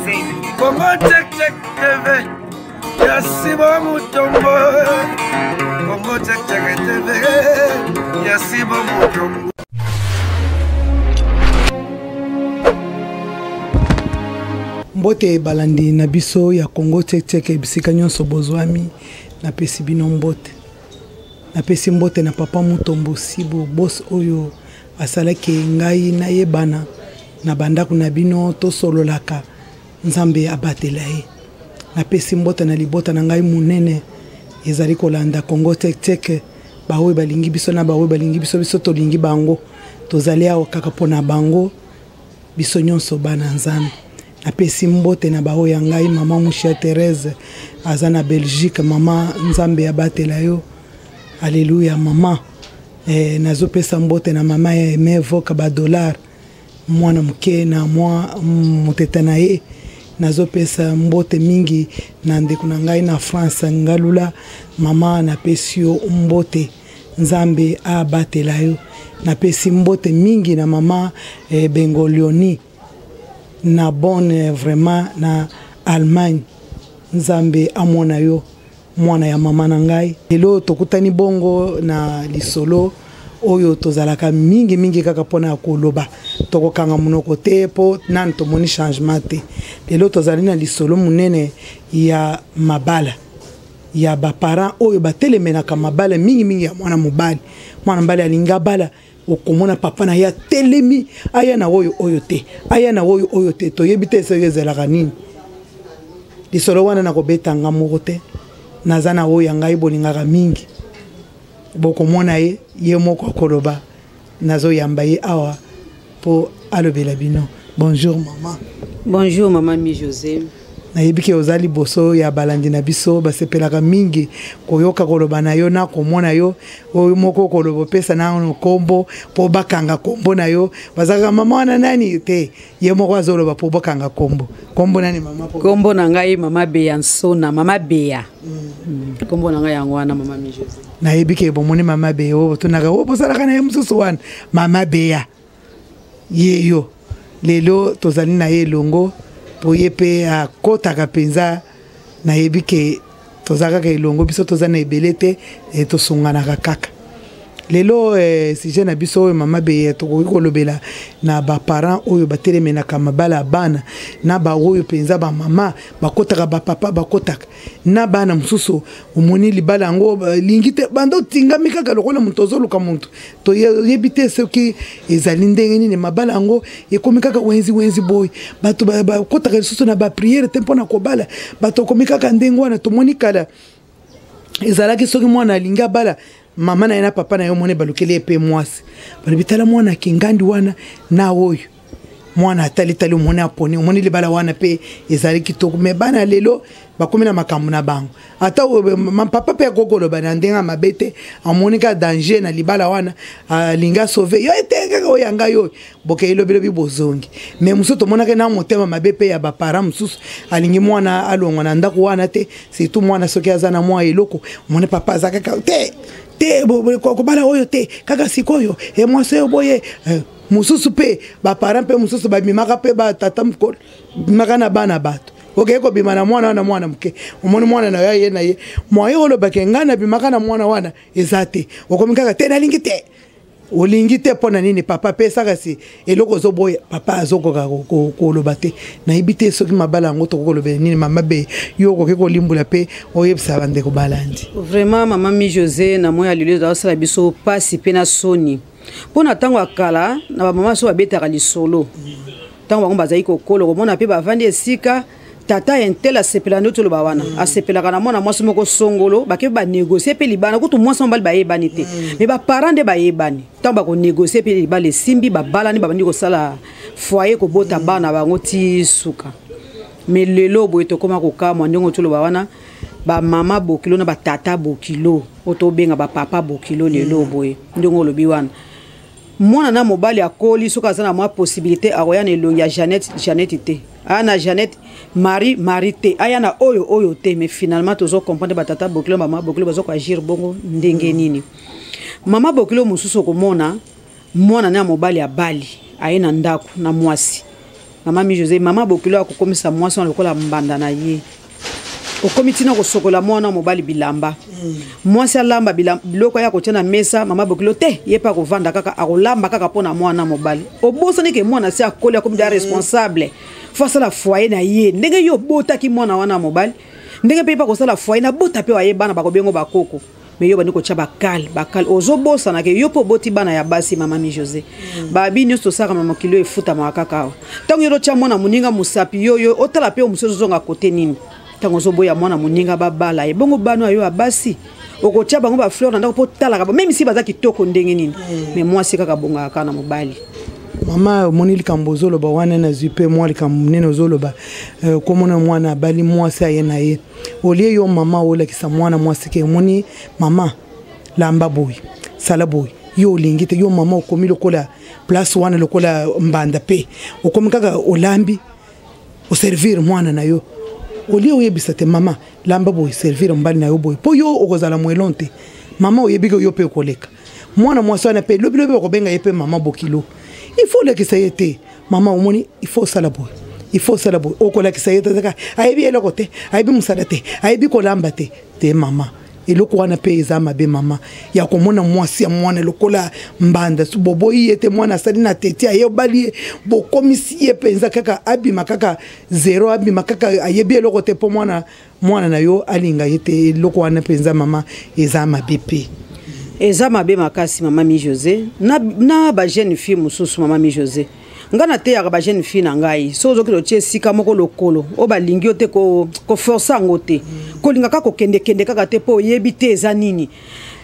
Congo check check TV. Yasibo Mutombo. Congo check check TV. Yasibo Mutombo. Mbote balandi na biso ya Congo check check bisika nyonso bozwami na pesi bino mbote. Na pesi mbote na papa Mutombo Sibo boss oyo asalaki ngai na yebana na bandako na bino to sololaka nzambe abatela ye. Na pesi mbote na libota na ngai munene ezali kolanda Congo check check bawe balingi biso na bawe balingi biso biso to lingi bango tozali awo kaka pona bango biso nyonso bana nzambe. Na pesi mbote na bawe ya ngai mama Musha Thérèse aza na Belgique mama nzambe abatela yo. Alléluia mama. Nazo pesa mbote na mama ya emevoka ba dollar mwana mke na mwa muteta na ye. Nazo pesa mbote mingi na ndeko na ngai na France ngalula mama na pesio mbote nzambe abatela yo. Na pesi mbote mingi na mama Bengolioni na bonne vraiment na Allemagne nzambe amona yo mwana ya mama na ngai. Lelo tokutani bongo na lisolo oyo tozalaka mingi mingi kaka pona koloba tokokanga munoko te po nan tomoni changement te. Lelo tozali na lisolo munene ya mabala ya ba parents oyo batelemenaka mabala mingi mingi ya mwana mobali. Mwana mbali alinga bala okomona papa na ya telemi aya na oyo te aya na oyo te toyebi te sezelaka nini. Lisolo wana na kobetanga moko te nazana oyo ngai bolingaka mingi bokomona ye moko koloba nazo yamba ye awa po alobela bino. Bonjour maman. Bonjour maman Mi José. Na yebiki ozali boso ya balandi na biso basepelaka mingi koyoka koloba na yo na komona yo oyo moko koloba pesa na kombo po bakanga kombo na yo bazaka mama wana nani te ye moko azoloba po bakanga kombo nani mama po kombo na ngai mama Beya Nsona mama Beya kombo na ngai yango wana mama Mi José. Na yebiki bomoni mama Beya o tunaka o bosalaka na ye mususu wana mama Beya yeyo lelo tozali na ye longo poye pe a kota kapenza na yebike tozaka ka ilongo biso tozana ebelete to sungana kaka. Lelo si je na biso mama Beya to kolobela na ba parents oyo batelemena kama bala bana na ba oyo penza ba mama bakotaka ba papa bakotaka na bana mususu umoni libala ngo lingite bando tingami kaka lokola mutozo luka muntu to yebite soki ezali ndenge nini mabala ngo ekomi kaka wenzi boy bato bakotaka susu na ba prière tempo na kobala bato komi kaka ndengo wana to monikala ezalaki soki mwana alinga bala mama na yena papa na yo mone balukele epe mwasi balibitala mwana kingandi wana na oyo mwana atali mwana aponi moni libala wana pe ezali kitoko me bana lelo bakomi na makambo na bango ata papa pe kokolo bana ndenga mabete amonika danger na libala wana linga sauver yo eteka oyanga yo boke ilobelo bibozongi me musoto monaka na motema mabepe ya ba parents mususu alingi mwana alongwa na ndako wana te surtout mwana soki azana mwa eloko mone papa azaka te ko bala oyo te kaka sikoyo e mwase boye mususu pe ba parents pe mususu ba mimaka pe ba tata mkolo mimaka na bana bato oke ko bimana mwana mke omoni mwana na ye na ye moyo olo bakengana bimaka na mwana wana ezate okomikaka te na lingi te olingi te pona nini papa pe saka si eloko zo boye papa azokoka koloba te na ibite soki mabala ngo to koloba nini mama Be yo ko ke limbula pe oyebisa bande ko balandi. Vraiment maman Mi José na moya lilo za sala biso pasi pe na soni pona tango akala na ba mama so babetaka lisolo tango bango bazai kokolo komona pe bavandi esika tata entela sepela ndo tolo bawana asepela kana mwana mwasi moko songolo bake ba négocier pe libana kutu mwasi mbali ba yebani te mais ba parents de ba yebani tant ba ko négocier pe libala simbi ba balani ba bandi ko sala foyer ko bota bana bango ti suka mais lelo boye to koma ko kama ndongo tolo bawana ba mama bokilo na ba tata bokilo oto benga ba papa bokilo lelo boye ndongo lobi wana mwana na mobali akoli suka sana mwa possibilité aroyana elongi ya Jeannette te ana Jeannette Marie te ayana oyo te mais finalement tozo comprendre batata bokilo mama bokilo bazo ko agir bongo ndenge nini mama bokilo mususu ko mona mwana na mobali ya bali ayena ndako na mwasi Maman mi José maman bokilo akokomisa mwasi wana lokola mbanda na ye okomitina kosokola mwana mobali bilamba mwasi alamba biloko ya kotia na mesa mama bokilo te ye pa kovanda kaka akolamba kaka pona mwana mobali obosani ke mwana si akoli akomi da responsable face la foyer na ye ndenge yo botaki mwana wana mobali ndenge pe pa kosala foyer na bota pe wa ye bana bakobengo bakoko mais yo bani ko tia bakal ozo bosa na ke yo po boti bana ya basi mama mi José babi nyonso saka mama kilo efuta makaka tango yo tia mwana muninga musapi yo otala pe omusozo zonga kote nini tango zo boya mwana muninga babala e bongo bano ayo abasi okotia bango ba fleur na ndako po tala ka même si baza kitoko ndenge nini mais moi c'est kaka bonga kana mobali mama monili kambozolo ba wana na zipe moi likamneno zolo ba komona mwana bali moi sa ye na ye olie yo mama ola kisa mwana moi sike moni mama lamba boy sala boy yo lingite yo mama okomi lokola place wana lokola mbanda pe okomi kaka olambi o servir mwana na yo olie oyebisa te mama lamba boy servir mbali na yo boy po yo okozala mwelonte mama oyebika yo pe koleka mwana moi sa na pe lobi okobenga ye pe mama bokilo il faut que ça ait maman au moni il faut ça la boy au kola que ça ait aibi ele côté aibi musadate aibi kolambate te maman et le ko wana pe ezama be maman ya ko mona mwasi ya mwana lokola mbanda su bobo yete mwana sali na tete ayo bali bo komisi ye penza kaka abi makaka zero abi makaka ayebi ele côté po mwana na yo alinga yete loko wana penza maman ezama bepe eza mabe makasi mama mi José na ba jeune fille mususu mama mi José ngana te ya ba jeune fille na ngai so zo kilo tie sika moko lokolo o ba lingi ote ko forcer ngote ko linga ka ko kende kaka te po yebi te eza nini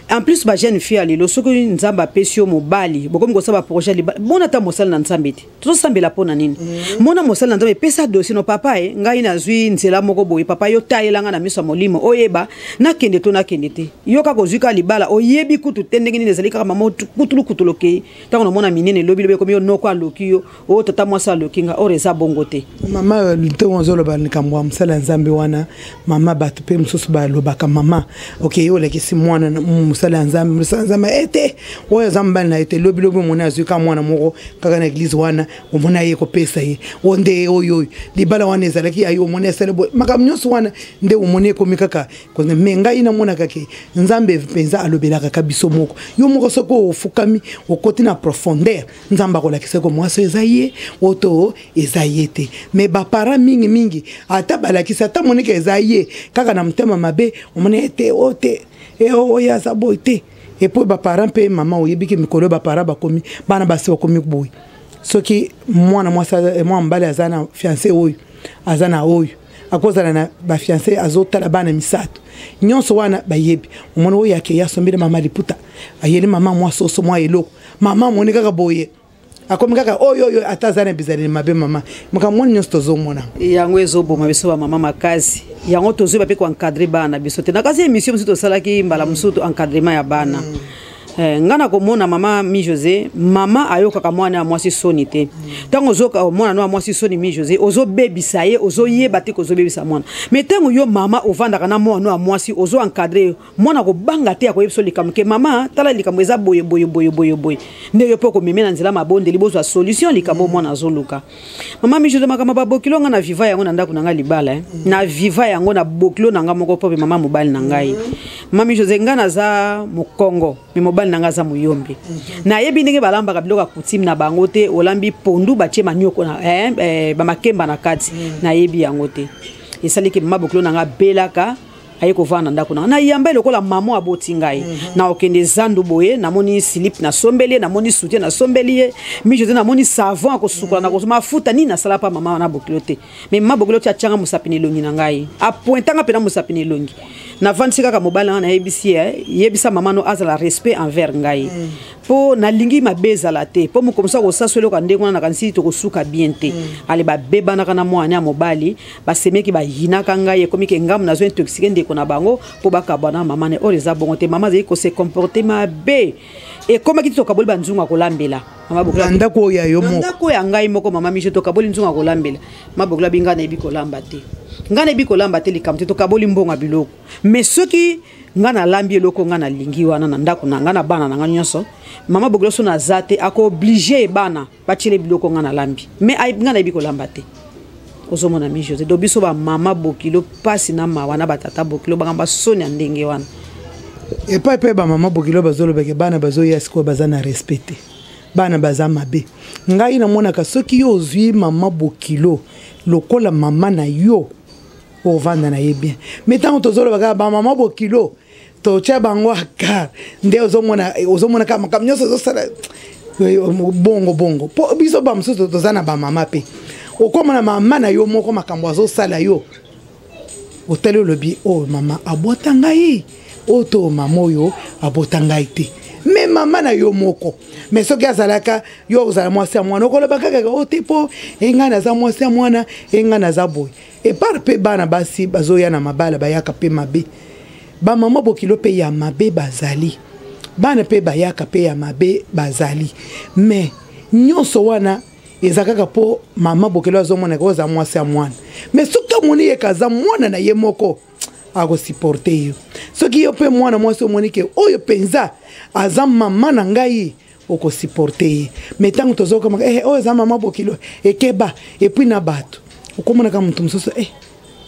en plus ba jeune fille ali lo soko nzamba pesio mobali bokomi ko saba projet bona ta mosala na nzambe te to sambela pona nini mona mosala na nzambe pesa dossier no papa ngai na zwi nzela moko boye papa yo tayelanga na miso molimo oyeba na kende te yo ka ko zwika libala oyebi kutu tendenge nini ezali kaka mama kutuluke tango na mona minene lobi komi yo noko aloki yo o tata mwasa alokinga oreza bongo te mama lito onzolo ba nikamwa msala nzambe wana mama batu pe msusu ba lobaka mama okay yo like si mwana musala nzambe ete oya zamba na ete lobi mona azuka mwana moko kaka na église wana omona ye ko pesa ye onde oyo libala wana ezalaki ayo mona selebo makamnyoso wana nde omone ko mikaka ko menga ina mona kake nzambe penza alobelaka kabiso moko yo moko soko ofukami okoti na profondeur nzamba ko lakise ko mwaso ezaye oto ezayete me ba para mingi ata balakisa ata moneka ezaye kaka na mtema mabe omone ete ote oya saboite et puis ba parents pe maman oyebiki mikolo ba para ba komi bana basi ba komi boy soki mwana moi mbale azana fiancé oyo azana oyo akozala na ba fiancé azotala bana misato nyonso wana bayebi omona oyo yake yasombile mama liputa ayeli mama mwa soso mwa eloko mama monika ka boye akomi kaka oyo atazana bizali mabe mama mukamoni nyonso tozomona yango ezoboma biso ba mama makazi yango tozoba pe ko encadrer bana biso te na kazi émission biso tosalaki mbala musutu encadrement ya bana ngana komona mama mi José mama ayoka ka mwana mwasi soni te tango zoka mwana no mwasi soni mi José ozo bebisa ye ozo yeba te ko zo bebisa mwana mais tango yo mama ovanda kana mwana no mwasi ozo encadrer mwana ko banga te ko yebso likamuke mama tala likamu eza boye nde yo poko memena nzela mabonde libozo solution likambo mwana zoluka mama mi José makama babokilo nga na viva yango na ndako na ngai libala na viva yango na bokilo na nga moko pope mama mobali na ngai mama mi José ngana za mukongo mi nanga za muyombi na yebi ndenge balamba kabiloka kutim na bango te olambi pondu batie manyoko na ba makemba na kati na yebi yango te esaliki maboklo nanga belaka ayeko vana ndako na yamba lokola mama aboti ngai na okende zandu boye na moni slip na sombeli na moni soutien na sombeli mi José na moni savon ko sukula na ko mafuta ni na sala pa mama na boklo te mais mama boklo tia tianga musapini longi na ngai a pointanga pena musapini longi na vansika ka mobala na ABC yebisa mama no azala respect envers ngai po na lingi mabeza la te po mukomsa ko saswelo ka ndengo na kanisi to ko suka bien te ale ba beba na kana mwana mobali ba semeki ba hina ka ngai komike ngam na zo intoxiqué ndeko na bango po bakabana mama ne oreza bongo te mama zai ko se comporter mabe et comme ki to ka boli banzunga ko lambela mama bokila ndako ya yo moko ndako ya ngai moko mama Mijo to kaboli nzunga kolambela mama bokila binga na ebi kolamba te ngana ebi kolamba te likamte to kaboli mbonga biloko mais soki ngana lambi eloko ngana lingi wana na ndako na ngana bana na nyonso mama bokila so na zate ako obligé bana bachile biloko ngana lambi mais ngana ebi kolamba te ozomona Mijo te do biso ba mama bokilo pasi na mawa na batata bokilo bangamba soni ndenge wana epa pe ba mama bokilo bazolobeke bana bazoya siko bazana respecter bana baza mabe ngai na mona ka soki yo ozwi mama bokilo lokola mama na yo ovanda na ye bien mais tant tozolobaka ba mama bokilo to cha bango aka nde ozomona kama kamnyoso zosala bongo po biso ba msuto tozana ba mama pe okoma na mama na yo moko makambo azosala yo otali olobi oh mama abota ngai oto mama oyo abota ngai te mais mama na yo moko mais soki azalaka yo ozala mwasi ya mwana okoloba kaka ote po enga naza mwasi ya mwana enga naza boy epar pe bana basi bazoya na mabala bayaka pe mabe ba mama bokilo pe ya mabe bazali bana pe bayaka pe ya mabe bazali mais nyonso wana ezakaka po mama bokilo azomona ko za mwasi ya mwana mais soki moni ekaza mwana na ye moko ako supporter yo soki yo pe mwana mwasi omoni ke oyo penza aza mama na ngai oko supporter mais tango tozoka oyo za mama bokilo ekeba epuis na bato okomona ka mutu mususu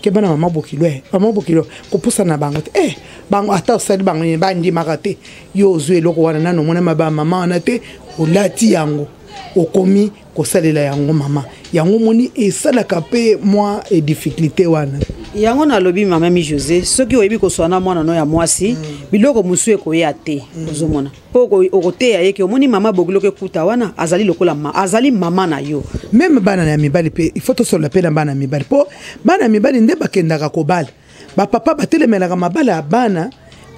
keba na mama bokilo kopusa na bango te bango ata osali bango ni bandi makate yo ozwe eloko wana nano mona maba mama wana te olati yango okomi kosalela yango mama yango moni esalaka pe moi et difficulté wana yango na lobi mama mi José soki oyebi ko swana mwana no ya mwasi biloko musu ekoya te ozomona poko okoteya yeke omoni mama bokilo ke kuta wana azali lokola azali mama na yo même bana na mibali pe il faut to sola pe na bana mibali po bana mibali nde bakendaka kobala ba papa batelemelaka mabala ya bana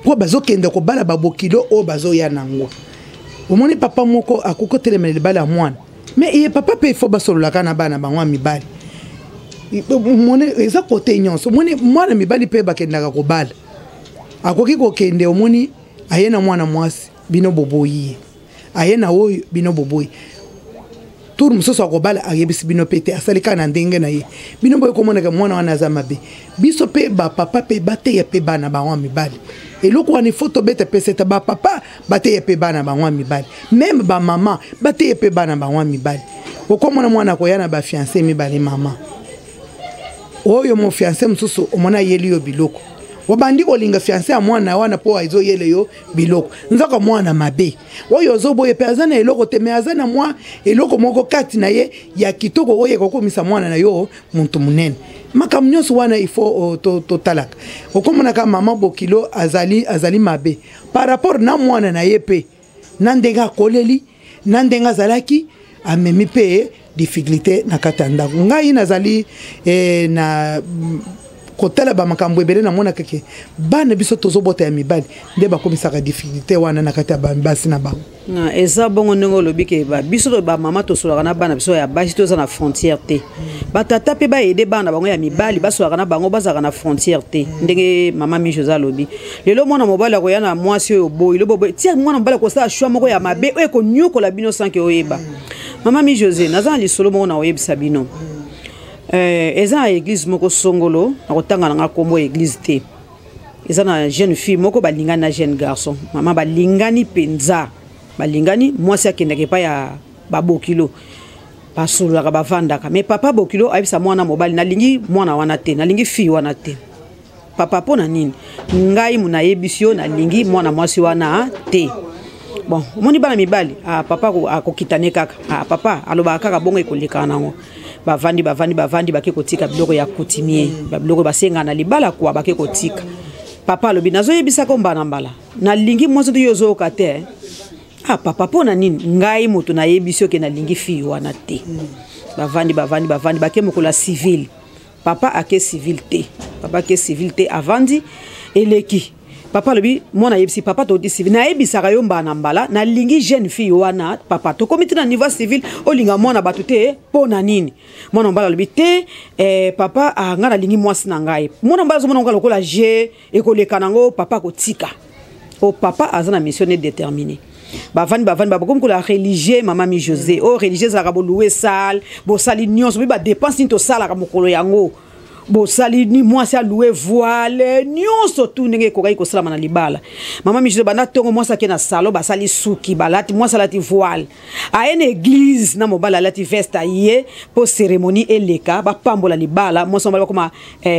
po bazokenda kobala babokilo o bazoya nango omoni papa moko akoko telemela libala mwana mais iye papa pe faut basololaka na bana bangwa mibali mone eza kote nyonso moni mwana mibali pe bakendaka kobala akoki kokende omoni ayena mwana mwasi bino boboyi ayena oyo bino boboyi tour musoso akobala ayebisi bino pete asalika na ndenge na ye bino boye komona ka mwana wana za mabe biso pe ba papa pe bateya pe bana bangwa mibali eloko wana foto bete pe seta ba papa bateya pe bana bangwa mibali même ba mama bateya pe bana bangwa mibali okomona mwana koyana ba fiancé mibali mama oyo mo fiancé mususu omona yeli yo biloko wabandi kolinga fiancé ya mwana wana po aizo yele yo biloko nzaka mwana mabe oyo zoboye pe azana eloko te me azana mwa eloko moko kati na ye ya kitoko oye kokomisa mwana na yo muntu munene makamnyoso wana ifo to talaka okomona ka mama bokilo azali mabe par rapport na mwana na ye pe nandenga koleli nandenga zalaki amemi pe difficulté na katanda ngai nazali na kotala ba makambo ebele na mona keke bana biso tozobota ya mibali nde bakomisaka difficulté wana na kati ya basi na bango na eza bongo ndenge lobi ke ba biso to ba mama tosolaka na bana biso ya basi toza na frontière te batata pe ba aider bana bango ya mibali basolaka na bango bazaka na frontière te ndenge mama mi José lobi lelo mwana mobali akoya na mwasi oyo boyi lobo tia mwana mobali ko sala choix moko ya mabe oyo ko nyokola bino sanke oyeba mama mi José naza lisolo moko na oyebisa bino eza église moko songolo akotanga nga kombo église te eza na jeune fille moko balingani na jeune garçon mama balingani penza balingani mwasi akendaka epai ya babokilo basololaka bavandaka mais papa bokilo ayebisa mwana mobali nalingi mwana wana te nalingi fille wana te papa mpo na nini ngai munayebisi yo nalingi mwana mwasi wana te bon omoni bana mibali papa akokitane kaka papa alobaka kaka bongo ekoleka nango bavandi bake kotika biloko ya coutumier biloko basenga na libala kwa bake kotika papa alobi nazoyebisa ko mbana mbala nalingi mwasi to yozoka te papa pona nini ngai moto nayebisi yo ke nalingi fille wana te bavandi bake mokola civil papa ake civil te avandi eleki papa lobi mwana yebisi papa to di civil na yebisaka yo mbana mbala na lingi jeune fille wana papa to komiti na niveau civil olinga mwana batu te pona nini mwana mbala lobi te papa nga na lingi mwasi na ngai mwana mbala zo mwana ngalo kola je ekoleka nango papa kotika o papa azana mission déterminée bavandi comme la religieux mama mi José o religieux za ka louer salle bo sali nyonso ba dépense ni to sala ka mokolo yango bo sali ni moi ça louer voile nyonso tout ndenge ko ko sala na libala mama mi José bana tongo moi ça ke na salo ba sali suki balati moi salati voile a une église na mobala lati veste yé pour cérémonie eleka ba pambola libala moi ça ba comme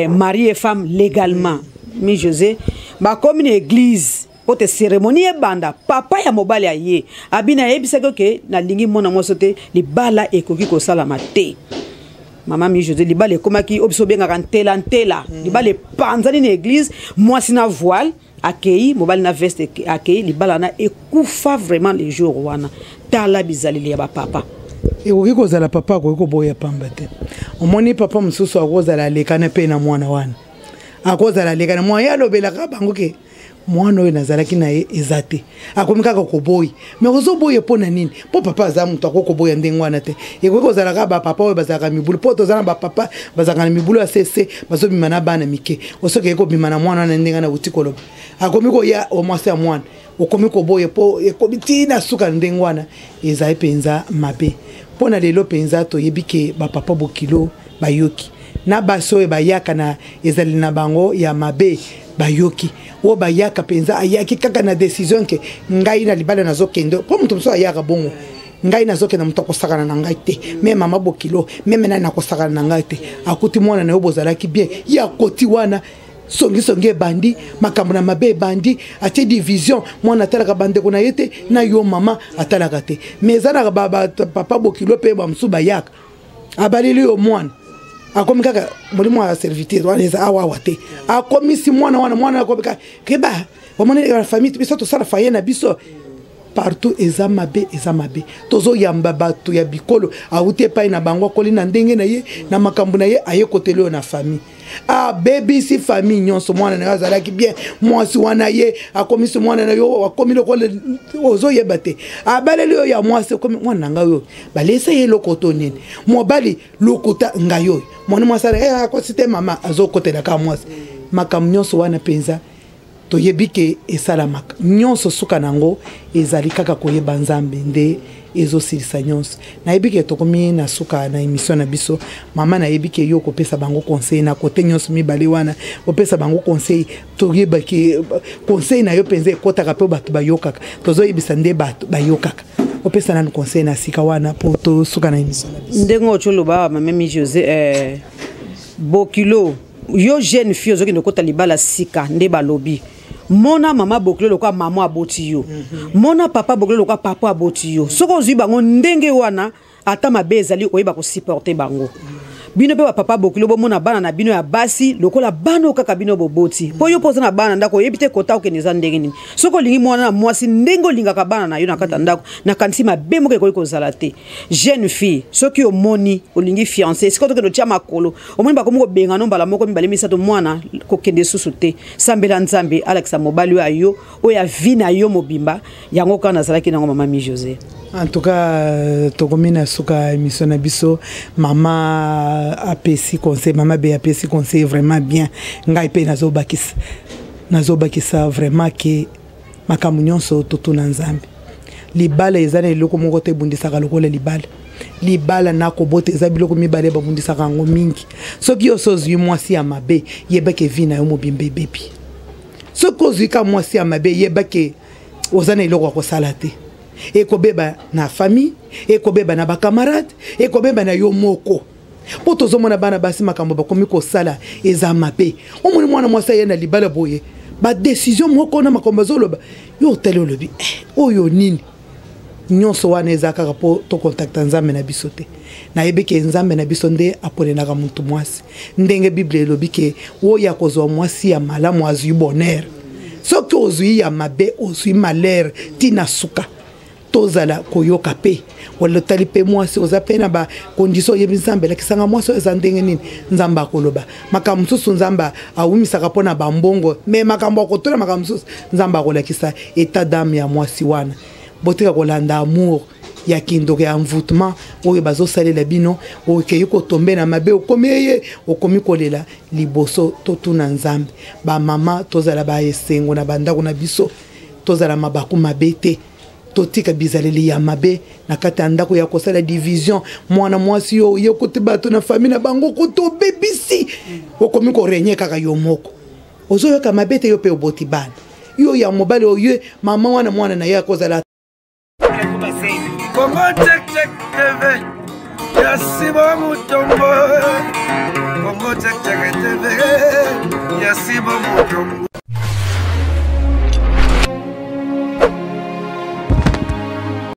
mari et femme légalement mi José ba comme une église pote cérémonie e banda papa ya mobali aye abina yebisa ke na lingi mona mo sote libala ekoki ko sala mate mama mi José libala ekomaki obiso benga kantela ntela libala panzani na église moi sina voile akei mobali na veste akei libala na ekufa vraiment les jours wana tala bizali ya ba papa ekoki kozala papa ko boya pamba te omoni papa mususu akozala lekana pe na mwana wana akozala lekana mwana alobela ka bango ke mwana oyo nazalaki na ye eza te akomi kaka koboyi me ozoboye mpo na nini mpo papa aza moto akokoboya ndenge wana te ekoki kozalaka bapapa oyo bazalaka mibulu mpo toza na bapapa bazalaka na mibulu ya sese bazobima na bana mike osoki ekobima na mwana wana ndenge na uti koloba akomi koya omwasi ya mwana okomi koboye mpo ekomi ntina suka ndenge wana ezali mpenza mabe mpo na lelo mpenza toyebi ke bapapa bokilo bayoki na basi oyo bayaka na ezali na bango ya mabe bayoki o bayaka penza ayaki kaka na décision ke ngai na libala nazokende po mutu so ayaka bongo ngai nazokenda mutu akosakana na ngai te me mama bokilo meme na nakosakana na ngai te akuti mwana na yo bozalaki bien ya koti wana songi bandi makambo na mabe bandi atie division mwana atalaka bandeko na yete na yo mama atalaka te mais ezalaka papa bokilo pe bamsu bayaka abalili yo mwana akomi kaka molimo ya serviteur wana eza awa te akomi si mwana akomi kaka keba omoni la famille biso to sala faye na biso partout eza mabe tozo yamba bato ya bikolo awuti epai na bango akoli na ndenge na ye na makambo na ye aye koteli oyo na famille baby si famille nyonso mwana na yo azalaki bien mwasi wana ye akomisi mwana na yo akomi lokola ozoyeba te abaleli oyo ya mwasi akomi mwana na ngai oyo balesa ye lokoto nini mobali lokota ngai oyo mwana mwasi akosi te mama azokotelaka mwasi makambo nyonso wana mpenza toyebi ke esalamaka nyonso suka nango ezali kaka koyeba nzambe nde ezosilisa nyonso nayebi ke tokomi na suka na émission na biso mama nayebi ke yo kopesa bango conseil na kote nyonso mibale wana kopesa bango conseil toyeba ke conseil na yo mpenza ekotaka mpe bato bayokaka tozoyebisa nde bato bayokaka opesa nanu conseil na sika wana po tosuka na émission na biso ndenge ocholoba mama mi José bokilo yo jeune fille ozoki ndokota libala sika nde balobi mona mama bokilo lokwa mama aboti yo mona papa bokilo lokwa papa aboti yo soko ozwi bango ndenge wana ata mabe ezali oyeba ko supporter bango bino pe papa bokilo bomona bana na bino ya basi lokola bana kaka bino boboti po yo poza na bana ndako yebite kota okeneza ndenge nini soko lingi mwana na mwasi ndenge lingaka bana na yo na kata ndako na kanisi mabe moke ko kozala te jeune fille soki omoni olingi fiancé siko to tia makolo omoni bakomo benga no mbala moko mibale misato mwana kokende susu te sambela nzambe Alexa mobali ayo oya vina yo mobimba yango kana zalaki nango mama mi José. En tout cas, tokomina suka émission na biso mama apesi conseil mama be apesi conseil vraiment bien ngai pe nazobakisa vraiment ke makambo nyonso totuna nzambe libala ezana eloko moko te bundisaka lokola libala na kobote eza biloko mibale babundisaka ngo mingi soki yo sozwi mwasi ya mabe yebake vina yo mobimba bebi soki ozwi ka mwasi ya mabe yebake ozana eloko akosala te ekobeba na famille ekobeba na bakamarade ekobeba na yo moko po tozomona bana basi makambo bakomi kosala eza mabe omoni mwana mwasi ye na libala boye ba décision moko na makambo zoloba yo tele olobi oyo nini nyonso wana eza kaka po to contacta nzambe na biso te nayebi ke nzambe na biso nde apolenaka mutu mwasi ndenge bible elobi ke oyo akozwa mwasi ya malamu azwi bonheur soki ozwi ya mabe ozwi malheur tina suka tozala koyoka pe wala tali pe mwasi oza pe na ba condition yebi nzambe lakisanga mwasi eza ndenge nini nzamba koloba makambo susu nzamba awumisaka pona bambongo me makambo akotola makambo susu nzamba kolakisa état d'âme ya mwasi wana botika kolanda amour ya kindoke ya envoûtement oyo bazosalela bino okeyi kotombe na mabe okomeye okomi kolela liboso totuna nzambe ba mama tozala ba esengo na bandako na biso tozala mabaku mabe te totika bizaleli ya mabe na kati ya ndako ya kosala division mwana mwasi yo ye kote bato na famille na bango koto bebisi okomi ko renye kaka yo moko ozoyoka mabe te yo pe oboti bana yo ya mobali oyo mama wana mwana na ye akozala Congo check check TV Yasibo Mutombo Congo check check TV Yasibo Mutombo